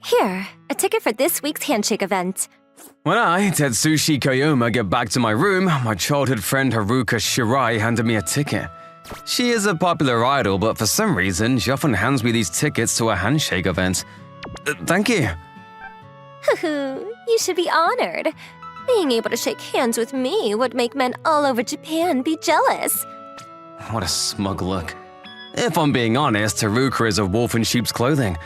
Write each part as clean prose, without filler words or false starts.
Here, a ticket for this week's handshake event. When I, Tetsushi Koyoma, get back to my room, my childhood friend Haruka Shirai handed me a ticket. She is a popular idol, but for some reason, she often hands me these tickets to a handshake event. Thank you. You should be honored. Being able to shake hands with me would make men all over Japan be jealous. What a smug look. If I'm being honest, Haruka is a wolf in sheep's clothing.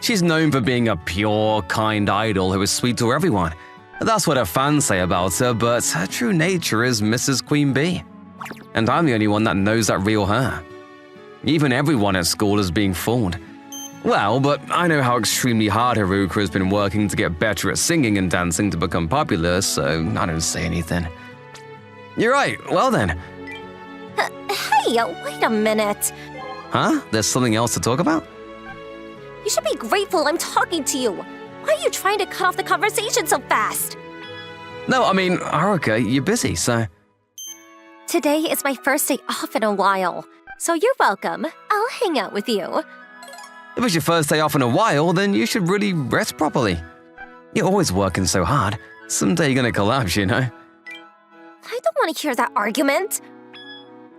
She's known for being a pure, kind idol who is sweet to everyone. That's what her fans say about her, but her true nature is Mrs. Queen Bee. And I'm the only one that knows that real her. Even everyone at school is being fooled. Well, but I know how extremely hard Haruka has been working to get better at singing and dancing to become popular, so I don't say anything. You're right, well then. Hey, wait a minute. Huh? There's something else to talk about? You should be grateful I'm talking to you. Why are you trying to cut off the conversation so fast? No, I mean, Haruka, you're busy, so… Today is my first day off in a while, so you're welcome. I'll hang out with you. If it's your first day off in a while, then you should really rest properly. You're always working so hard. Someday you're gonna collapse, you know? I don't want to hear that argument.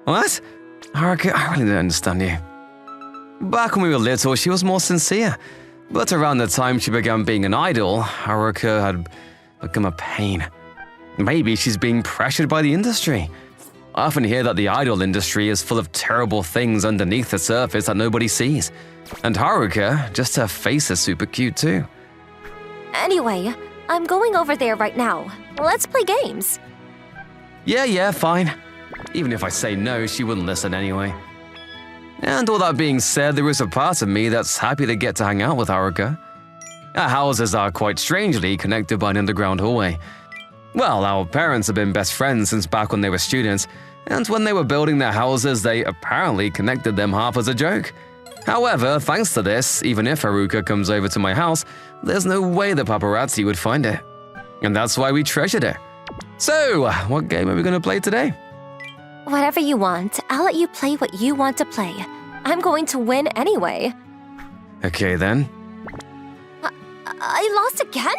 What? Haruka, I really don't understand you. Back when we were little, she was more sincere. But around the time she began being an idol, Haruka had become a pain. Maybe she's being pressured by the industry. I often hear that the idol industry is full of terrible things underneath the surface that nobody sees. And Haruka, just her face is super cute too. Anyway, I'm going over there right now. Let's play games. Yeah, fine. Even if I say no, she wouldn't listen anyway. And all that being said, there is a part of me that's happy to get to hang out with Haruka. Our houses are quite strangely connected by an underground hallway. Well, our parents have been best friends since back when they were students, and when they were building their houses, they apparently connected them half as a joke. However, thanks to this, even if Haruka comes over to my house, there's no way the paparazzi would find it. And that's why we treasured it. So, what game are we gonna play today? Whatever you want, I'll let you play what you want to play. I'm going to win anyway. Okay then. I lost again?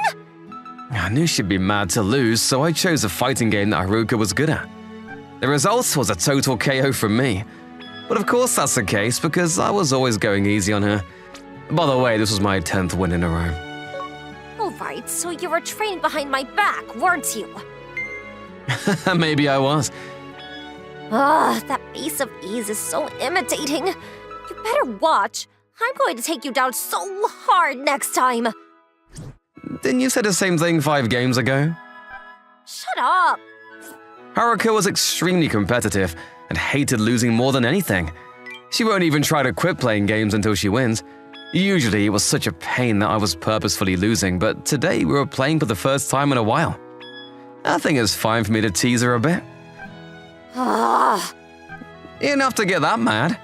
I knew she'd be mad to lose, so I chose a fighting game that Haruka was good at. The result was a total KO from me. But of course that's the case because I was always going easy on her. By the way, this was my 10th win in a row. Alright, so you were training behind my back, weren't you? Maybe I was. Ugh, that face of ease is so imitating. You better watch. I'm going to take you down so hard next time. Didn't you say the same thing 5 games ago? Shut up. Haruka was extremely competitive and hated losing more than anything. She won't even try to quit playing games until she wins. Usually it was such a pain that I was purposefully losing, but today we were playing for the first time in a while. I think it's fine for me to tease her a bit. Ugh. Enough to get that mad.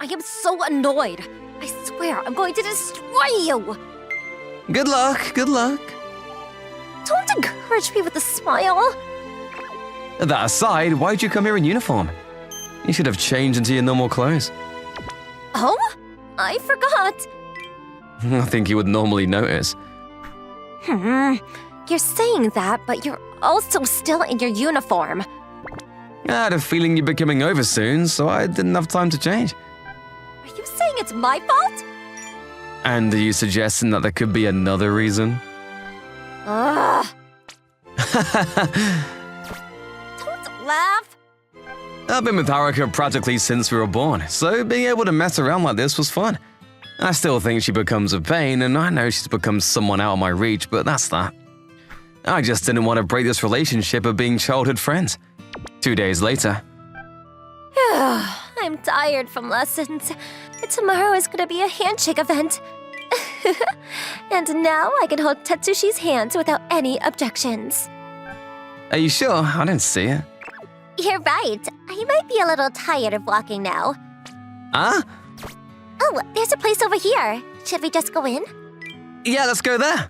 I am so annoyed. I swear I'm going to destroy you. Good luck, good luck. Don't encourage me with a smile. That aside, why'd you come here in uniform? You should have changed into your normal clothes. Oh? I forgot. I think you would normally notice. You're saying that, but you're also still in your uniform. I had a feeling you'd be coming over soon, so I didn't have time to change. Are you saying it's my fault? And are you suggesting that there could be another reason? Ugh. Don't laugh. I've been with Haruka practically since we were born, so being able to mess around like this was fun. I still think she becomes a pain, and I know she's become someone out of my reach, but that's that. I just didn't want to break this relationship of being childhood friends. 2 days later. I'm tired from lessons. Tomorrow is going to be a handshake event. And now I can hold Tetsushi's hands without any objections. Are you sure? I didn't see it. You're right. I might be a little tired of walking now. Huh? Oh, there's a place over here. Should we just go in? Yeah, let's go there.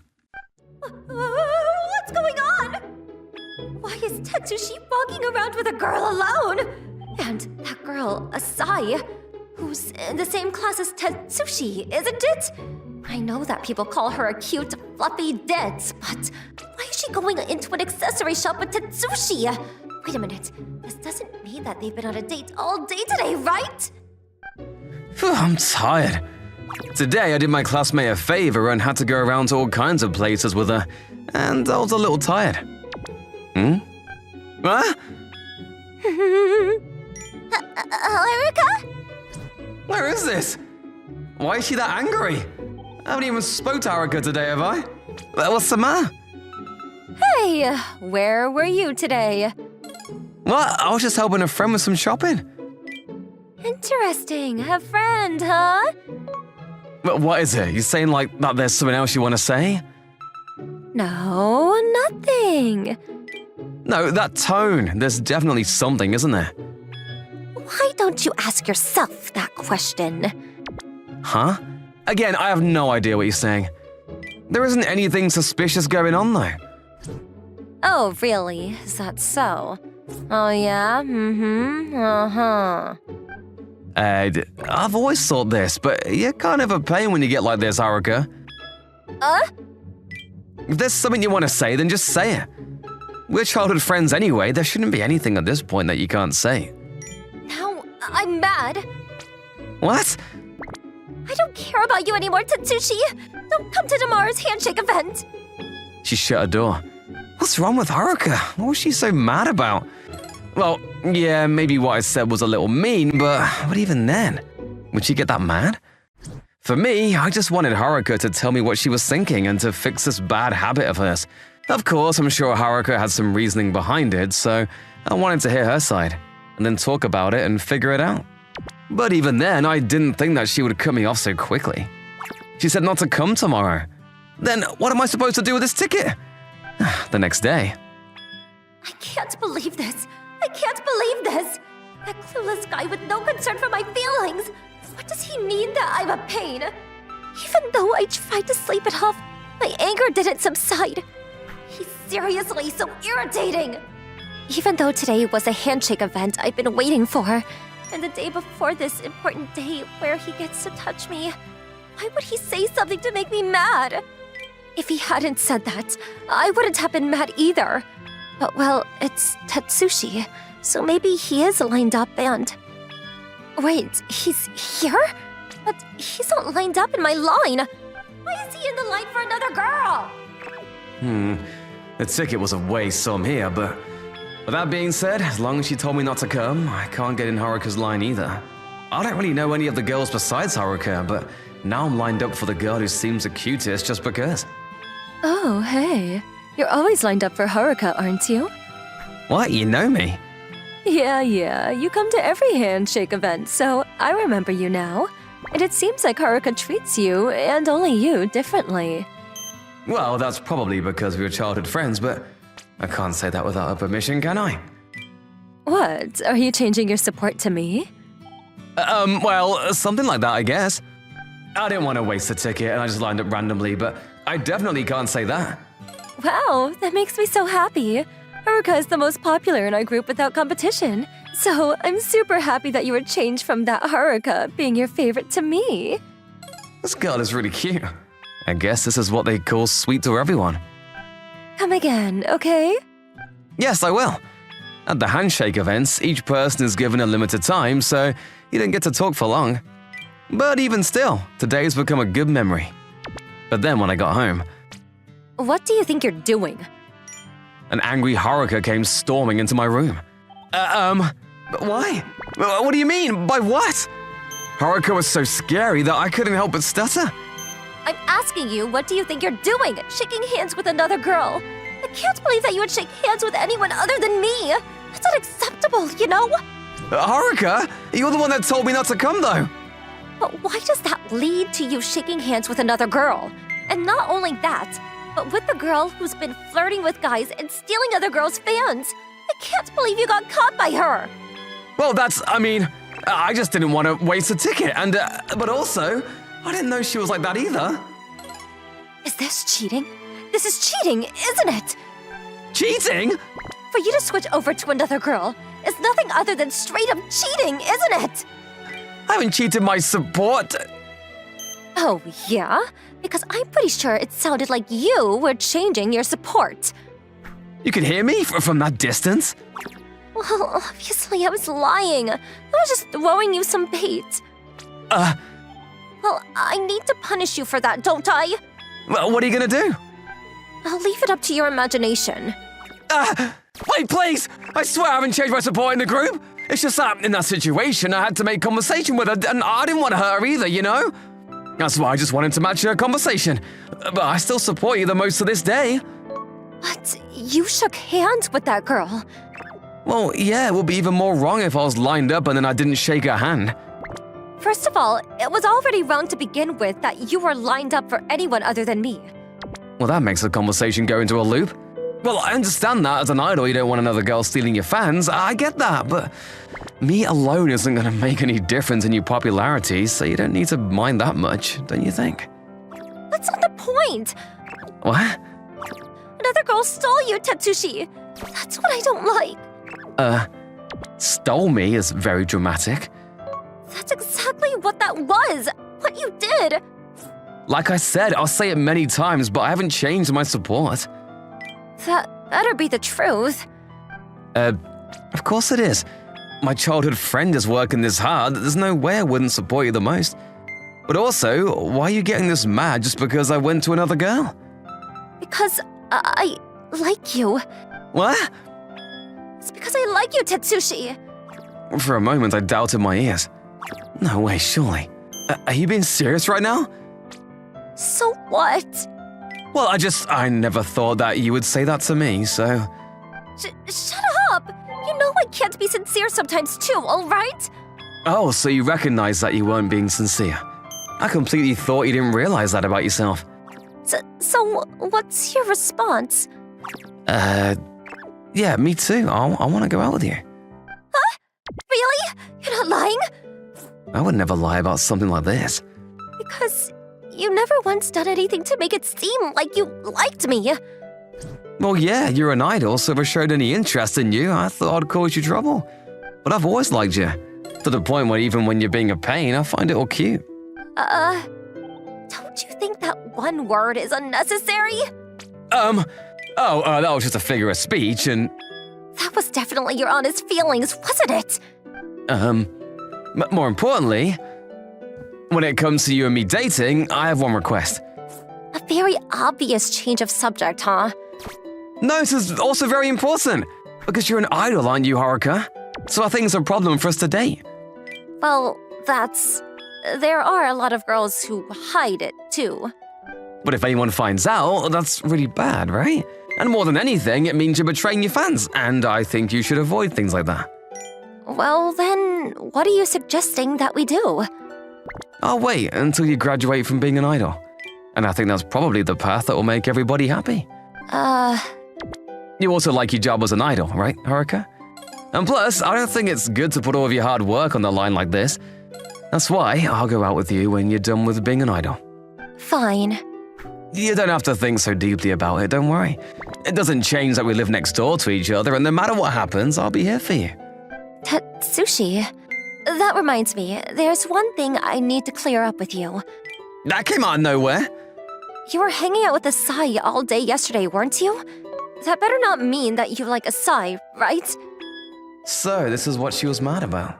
What's going on? Why is Tetsushi walking around with a girl alone? And that girl, Asai, who's in the same class as Tetsushi, isn't it? I know that people call her a cute, fluffy ditz, but why is she going into an accessory shop with Tetsushi? Wait a minute, this doesn't mean that they've been on a date all day today, right? Phew, I'm tired. Today I did my classmate a favor and had to go around to all kinds of places with her, and I was a little tired. Huh? Haruka? Where is this? Why is she that angry? I haven't even spoke to Haruka today, have I? What's the matter? Hey, where were you today? What? I was just helping a friend with some shopping. Interesting, a friend, huh? But what is it? You saying like that there's something else you want to say? No, nothing. No, that tone. There's definitely something, isn't there? Why don't you ask yourself that question? Huh? Again, I have no idea what you're saying. There isn't anything suspicious going on, though. Oh, really? Is that so? Oh, yeah? Uh-huh. I've always thought this, but you're kind of a pain when you get like this, Haruka. If there's something you want to say, then just say it. We're childhood friends anyway. There shouldn't be anything at this point that you can't say. Now, I'm mad. What? I don't care about you anymore, Tetsushi. Don't come to tomorrow's handshake event. She shut her door. What's wrong with Haruka? What was she so mad about? Well, yeah, maybe what I said was a little mean, but even then? Would she get that mad? For me, I just wanted Haruka to tell me what she was thinking and to fix this bad habit of hers. Of course, I'm sure Haruka had some reasoning behind it, so I wanted to hear her side, and then talk about it and figure it out. But even then, I didn't think that she would cut me off so quickly. She said not to come tomorrow. Then what am I supposed to do with this ticket? The next day. I can't believe this. I can't believe this. That clueless guy with no concern for my feelings. What does he mean that I'm a pain? Even though I tried to sleep it off, my anger didn't subside. He's seriously so irritating. Even though today was a handshake event I've been waiting for, and the day before this important day where he gets to touch me, why would he say something to make me mad? If he hadn't said that, I wouldn't have been mad either. But well, it's Tetsushi, so maybe he is lined up and... Wait, he's here? But he's not lined up in my line. Why is he in the line for another girl? The ticket was a waste, so I'm here, but... With that being said, as long as she told me not to come, I can't get in Haruka's line either. I don't really know any of the girls besides Haruka, but now I'm lined up for the girl who seems the cutest just because. Oh, hey. You're always lined up for Haruka, aren't you? What, you know me? Yeah. You come to every handshake event, so I remember you now. And it seems like Haruka treats you, and only you, differently. Well, that's probably because we were childhood friends, but I can't say that without her permission, can I? What? Are you changing your support to me? Well, something like that, I guess. I didn't want to waste the ticket, and I just lined up randomly, but I definitely can't say that. Wow, that makes me so happy. Haruka is the most popular in our group without competition. So I'm super happy that you were changed from that Haruka being your favorite to me. This girl is really cute. I guess this is what they call sweet to everyone. Come again, okay? Yes, I will. At the handshake events, each person is given a limited time, so you don't get to talk for long. But even still, today's become a good memory. But then when I got home... What do you think you're doing? An angry Haruka came storming into my room. But why? What do you mean? By what? Haruka was so scary that I couldn't help but stutter. I'm asking you, what do you think you're doing? Shaking hands with another girl? I can't believe that you would shake hands with anyone other than me. That's unacceptable, you know? Haruka, you're the one that told me not to come, though. But why does that lead to you shaking hands with another girl? And not only that, but with the girl who's been flirting with guys and stealing other girls' fans. I can't believe you got caught by her. Well, I just didn't want to waste a ticket, and, but also, I didn't know she was like that either. Is this cheating? This is cheating, isn't it? Cheating? For you to switch over to another girl is nothing other than straight up cheating, isn't it? I haven't cheated my support. Oh, yeah? Because I'm pretty sure it sounded like you were changing your support. You could hear me from that distance? Well, obviously I was lying. I was just throwing you some bait. Well, I need to punish you for that, don't I? Well, what are you gonna do? I'll leave it up to your imagination. Wait, please! I swear I haven't changed my support in the group. It's just that in that situation, I had to make conversation with her, and I didn't want to hurt her either, you know? That's why I just wanted to match her conversation. But I still support you the most to this day. But you shook hands with that girl. Well, yeah, it would be even more wrong if I was lined up and then I didn't shake her hand. First of all, it was already wrong to begin with that you were lined up for anyone other than me. Well, that makes the conversation go into a loop. Well, I understand that as an idol you don't want another girl stealing your fans, I get that, but me alone isn't gonna make any difference in your popularity, so you don't need to mind that much, don't you think? That's not the point! What? Another girl stole you, Tetsushi! That's what I don't like. Stole me is very dramatic. That's exactly what that was! What you did! Like I said, I'll say it many times, but I haven't changed my support. That better be the truth. Of course it is. My childhood friend is working this hard, there's no way I wouldn't support you the most. But also, why are you getting this mad just because I went to another girl? Because I like you. What? It's because I like you, Tetsushi. For a moment, I doubted my ears. No way, surely. Are you being serious right now? So what? Well, I never thought that you would say that to me, so... Shut up! You know I can't be sincere sometimes too, alright? Oh, so you recognize that you weren't being sincere. I completely thought you didn't realize that about yourself. So what's your response? Yeah, me too. I want to go out with you. Huh? Really? You're not lying? I would never lie about something like this. Because you never once done anything to make it seem like you liked me. Well, yeah, you're an idol, so if I showed any interest in you, I thought I'd cause you trouble. But I've always liked you, to the point where even when you're being a pain, I find it all cute. Don't you think that one word is unnecessary? That was just a figure of speech, and... That was definitely your honest feelings, wasn't it? More importantly, when it comes to you and me dating, I have one request. A very obvious change of subject, huh? No, this is also very important, because you're an idol, aren't you, Haruka? So I think it's a problem for us to date. Well, there are a lot of girls who hide it, too. But if anyone finds out, that's really bad, right? And more than anything, it means you're betraying your fans, and I think you should avoid things like that. Well, then, what are you suggesting that we do? I'll wait until you graduate from being an idol. And I think that's probably the path that will make everybody happy. You also like your job as an idol, right, Haruka? And plus, I don't think it's good to put all of your hard work on the line like this. That's why I'll go out with you when you're done with being an idol. Fine. You don't have to think so deeply about it, don't worry. It doesn't change that we live next door to each other, and no matter what happens, I'll be here for you. Tetsushi, that reminds me, there's one thing I need to clear up with you. That came out of nowhere. You were hanging out with Asai all day yesterday, weren't you? That better not mean that you like Asai, right? So, this is what she was mad about.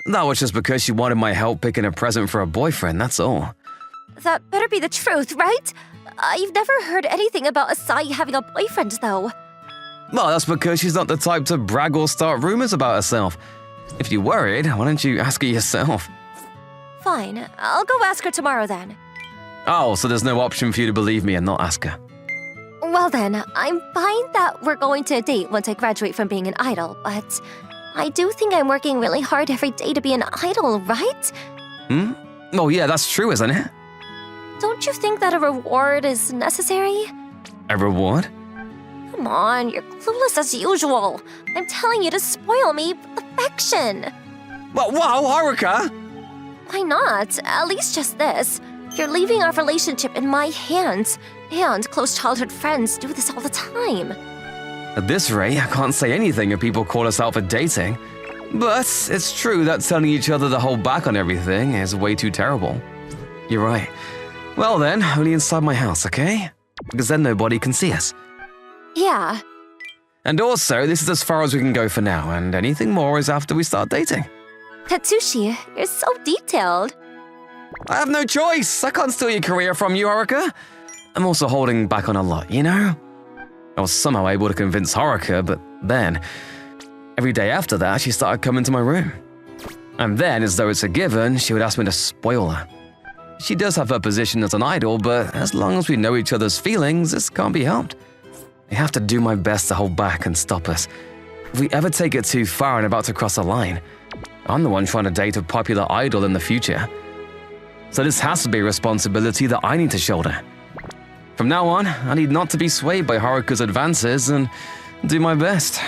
That was just because she wanted my help picking a present for her boyfriend, that's all. That better be the truth, right? I've never heard anything about Asai having a boyfriend, though. Well, that's because she's not the type to brag or start rumors about herself. If you're worried, why don't you ask her yourself? Fine, I'll go ask her tomorrow then. Oh, so there's no option for you to believe me and not ask her. Well then, I'm fine that we're going to a date once I graduate from being an idol, but I do think I'm working really hard every day to be an idol, right? Oh yeah, that's true, isn't it? Don't you think that a reward is necessary? A reward? Come on, you're clueless as usual. I'm telling you to spoil me with affection. Well, wow, Haruka! Why not? At least just this. You're leaving our relationship in my hands, and close childhood friends do this all the time. At this rate, I can't say anything if people call us out for dating. But it's true that telling each other to hold back on everything is way too terrible. You're right. Well then, only inside my house, okay? Because then nobody can see us. Yeah. And also, this is as far as we can go for now, and anything more is after we start dating. Tatsushi, you're so detailed. I have no choice. I can't steal your career from you, Haruka. I'm also holding back on a lot, you know? I was somehow able to convince Haruka, but then, every day after that, she started coming to my room. And then, as though it's a given, she would ask me to spoil her. She does have her position as an idol, but as long as we know each other's feelings, this can't be helped. I have to do my best to hold back and stop us. If we ever take it too far and about to cross a line, I'm the one trying to date a popular idol in the future. So this has to be a responsibility that I need to shoulder. From now on, I need not to be swayed by Haruka's advances and do my best.